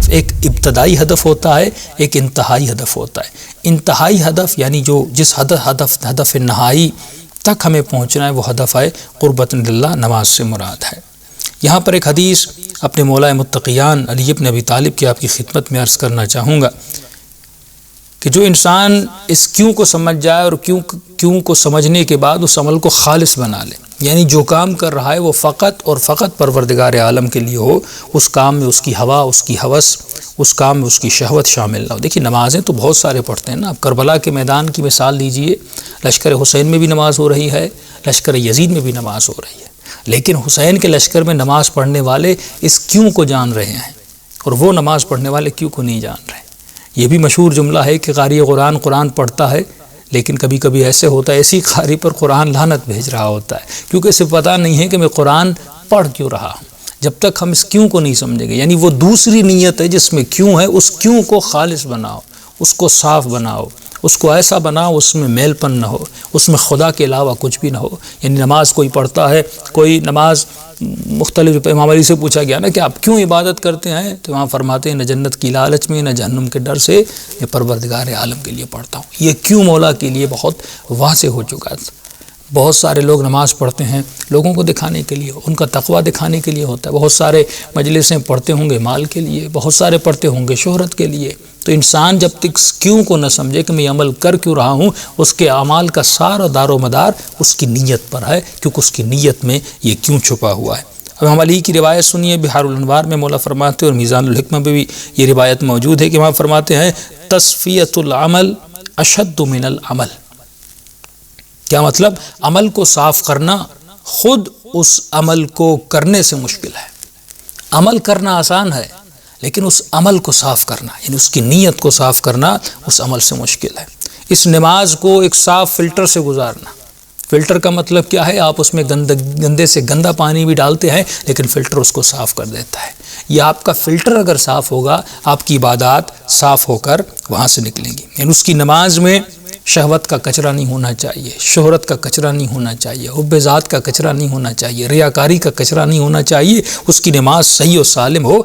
ایک ابتدائی ہدف ہوتا ہے، ایک انتہائی ہدف ہوتا ہے۔ انتہائی ہدف یعنی جو جس ہدف نہائی تک ہمیں پہنچنا ہے وہ ہدف ہے قربت اللہ، نماز سے مراد ہے۔ یہاں پر ایک حدیث اپنے مولا متقیان علی بن ابی طالب کی آپ کی خدمت میں عرض کرنا چاہوں گا کہ جو انسان اس کیوں کو سمجھ جائے اور کیوں کو سمجھنے کے بعد اس عمل کو خالص بنا لے، یعنی جو کام کر رہا ہے وہ فقط اور فقط پروردگار عالم کے لیے ہو، اس کام میں اس کی ہوا، اس کی ہوس، اس کام میں اس کی شہوت شامل نہ ہو۔ دیکھیے نمازیں تو بہت سارے پڑھتے ہیں نا، آپ کربلا کے میدان کی مثال لیجئے، لشکر حسین میں بھی نماز ہو رہی ہے، لشکر یزید میں بھی نماز ہو رہی ہے، لیکن حسین کے لشکر میں نماز پڑھنے والے اس کیوں کو جان رہے ہیں اور وہ نماز پڑھنے والے کیوں کو نہیں جان رہے۔ یہ بھی مشہور جملہ ہے کہ قاری قرآن پڑھتا ہے، لیکن کبھی کبھی ایسے ہوتا ہے ایسی قاری پر قرآن لعنت بھیج رہا ہوتا ہے، کیونکہ اسے پتہ نہیں ہے کہ میں قرآن پڑھ کیوں رہا ہوں۔ جب تک ہم اس کیوں کو نہیں سمجھیں گے، یعنی وہ دوسری نیت ہے جس میں کیوں ہے، اس کیوں کو خالص بناؤ، اس کو صاف بناؤ، اس کو ایسا بناؤ اس میں میل پن نہ ہو، اس میں خدا کے علاوہ کچھ بھی نہ ہو۔ یعنی نماز کوئی پڑھتا ہے، کوئی نماز مختلف، امام علی سے پوچھا گیا نا کہ آپ کیوں عبادت کرتے ہیں، تو وہاں فرماتے ہیں نہ جنت کی لالچ میں، نہ جہنم کے ڈر سے، میں پروردگار عالم کے لیے پڑھتا ہوں۔ یہ کیوں مولا کے لیے بہت واضح ہو چکا ہے۔ بہت سارے لوگ نماز پڑھتے ہیں لوگوں کو دکھانے کے لیے، ان کا تقویٰ دکھانے کے لیے ہوتا ہے۔ بہت سارے مجلسیں پڑھتے ہوں گے مال کے لیے، بہت سارے پڑھتے ہوں گے شہرت کے لیے۔ تو انسان جب تک کیوں کو نہ سمجھے کہ میں یہ عمل کر کیوں رہا ہوں، اس کے اعمال کا سارا دار و مدار اس کی نیت پر ہے، کیونکہ اس کی نیت میں یہ کیوں چھپا ہوا ہے۔ اب ہم علی کی روایت سنیے، بحار الانوار میں مولا فرماتے ہیں اور میزان الحکمہ میں بھی یہ روایت موجود ہے کہ وہاں فرماتے ہیں تصفیۃ العمل اشد من العمل۔ کیا مطلب؟ عمل کو صاف کرنا خود اس عمل کو کرنے سے مشکل ہے۔ عمل کرنا آسان ہے، لیکن اس عمل کو صاف کرنا، یعنی اس کی نیت کو صاف کرنا اس عمل سے مشکل ہے۔ اس نماز کو ایک صاف فلٹر سے گزارنا، فلٹر کا مطلب کیا ہے؟ آپ اس میں گندے سے گندا پانی بھی ڈالتے ہیں، لیکن فلٹر اس کو صاف کر دیتا ہے۔ یہ آپ کا فلٹر اگر صاف ہوگا، آپ کی عبادات صاف ہو کر وہاں سے نکلیں گی۔ یعنی اس کی نماز میں شہوت کا کچرا نہیں ہونا چاہیے، شہرت کا کچرا نہیں ہونا چاہیے، حب ذات کا کچرا نہیں ہونا چاہیے، ریاکاری کا کچرا نہیں ہونا چاہیے۔ اس کی نماز صحیح و سالم ہو،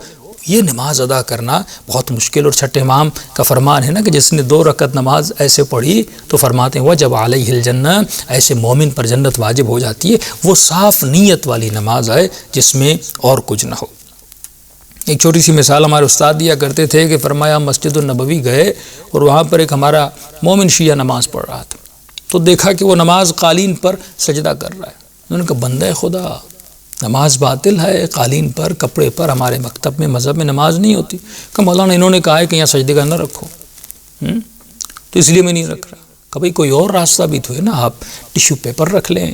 یہ نماز ادا کرنا بہت مشکل۔ اور چھٹے امام کا فرمان ہے نا کہ جس نے 2 رکعت نماز ایسے پڑھی تو فرماتے ہیں وجب علیہ الجنہ، ایسے مومن پر جنت واجب ہو جاتی ہے۔ وہ صاف نیت والی نماز ہے جس میں اور کچھ نہ ہو۔ ایک چھوٹی سی مثال ہمارے استاد دیا کرتے تھے کہ فرمایا مسجد النبوی گئے اور وہاں پر ایک ہمارا مومن شیعہ نماز پڑھ رہا تھا، تو دیکھا کہ وہ نماز قالین پر سجدہ کر رہا ہے۔ انہوں نے کہا بندہ خدا، نماز باطل ہے، قالین پر، کپڑے پر ہمارے مکتب میں مذہب میں نماز نہیں ہوتی۔ کہ مولانا انہوں نے کہا ہے کہ یہاں سجدے کا نہ رکھو، تو اس لیے میں نہیں رکھ رہا۔ کبھی کوئی اور راستہ بھی تو ہے نا، آپ ٹیشو پیپر رکھ لیں۔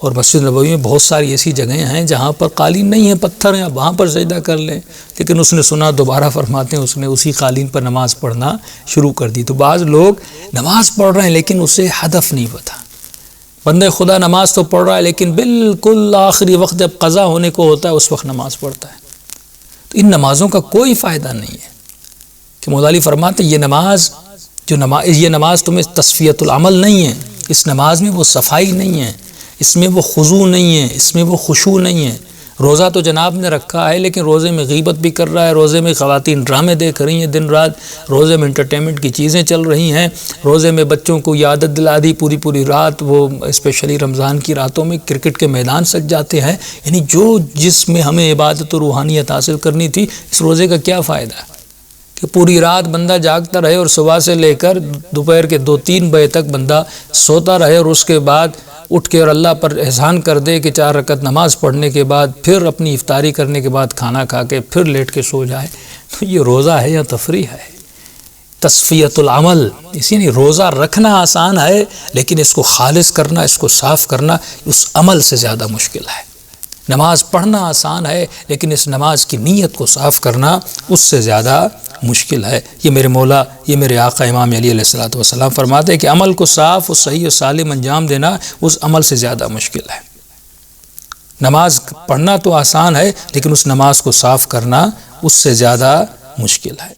اور مسجد نبوی میں بہت ساری ایسی جگہیں ہیں جہاں پر قالین نہیں ہے، پتھر ہیں، آپ وہاں پر سجدہ کر لیں۔ لیکن اس نے سنا، دوبارہ فرماتے ہیں اس نے اسی قالین پر نماز پڑھنا شروع کر دی۔ تو بعض لوگ نماز پڑھ رہے ہیں لیکن اسے ہدف نہیں پتہ۔ بندے خدا نماز تو پڑھ رہا ہے لیکن بالکل آخری وقت جب قضا ہونے کو ہوتا ہے اس وقت نماز پڑھتا ہے۔ تو ان نمازوں کا کوئی فائدہ نہیں ہے۔ کہ مولا علی فرماتے ہیں یہ نماز تمہیں تصفیۃ العمل نہیں ہے، اس نماز میں وہ صفائی نہیں ہے، اس میں وہ خضوع نہیں ہے، اس میں وہ خشوع نہیں ہے۔ روزہ تو جناب نے رکھا ہے لیکن روزے میں غیبت بھی کر رہا ہے، روزے میں خواتین ڈرامے دیکھ رہی ہیں دن رات، روزے میں انٹرٹینمنٹ کی چیزیں چل رہی ہیں، روزے میں بچوں کو یہ عادت دلا دی پوری رات، وہ اسپیشلی رمضان کی راتوں میں کرکٹ کے میدان سج جاتے ہیں۔ یعنی جس میں ہمیں عبادت و روحانیت حاصل کرنی تھی، اس روزے کا کیا فائدہ ہے کہ پوری رات بندہ جاگتا رہے اور صبح سے لے کر دوپہر کے 2-3 بجے تک بندہ سوتا رہے، اور اس کے بعد اٹھ کے اور اللہ پر احسان کر دے کہ 4 رکعت نماز پڑھنے کے بعد پھر اپنی افطاری کرنے کے بعد کھانا کھا کے پھر لیٹ کے سو جائے۔ تو یہ روزہ ہے یا تفریح ہے؟ تصفیۃ العمل، اسی لیے روزہ رکھنا آسان ہے لیکن اس کو خالص کرنا، اس کو صاف کرنا اس عمل سے زیادہ مشکل ہے۔ نماز پڑھنا آسان ہے لیکن اس نماز کی نیت کو صاف کرنا اس سے زیادہ مشکل ہے۔ یہ میرے مولا، یہ میرے آقا امام علی علیہ الصلوۃ والسلام فرماتے ہیں کہ عمل کو صاف اور صحیح و سالم انجام دینا اس عمل سے زیادہ مشکل ہے۔ نماز پڑھنا تو آسان ہے لیکن اس نماز کو صاف کرنا اس سے زیادہ مشکل ہے۔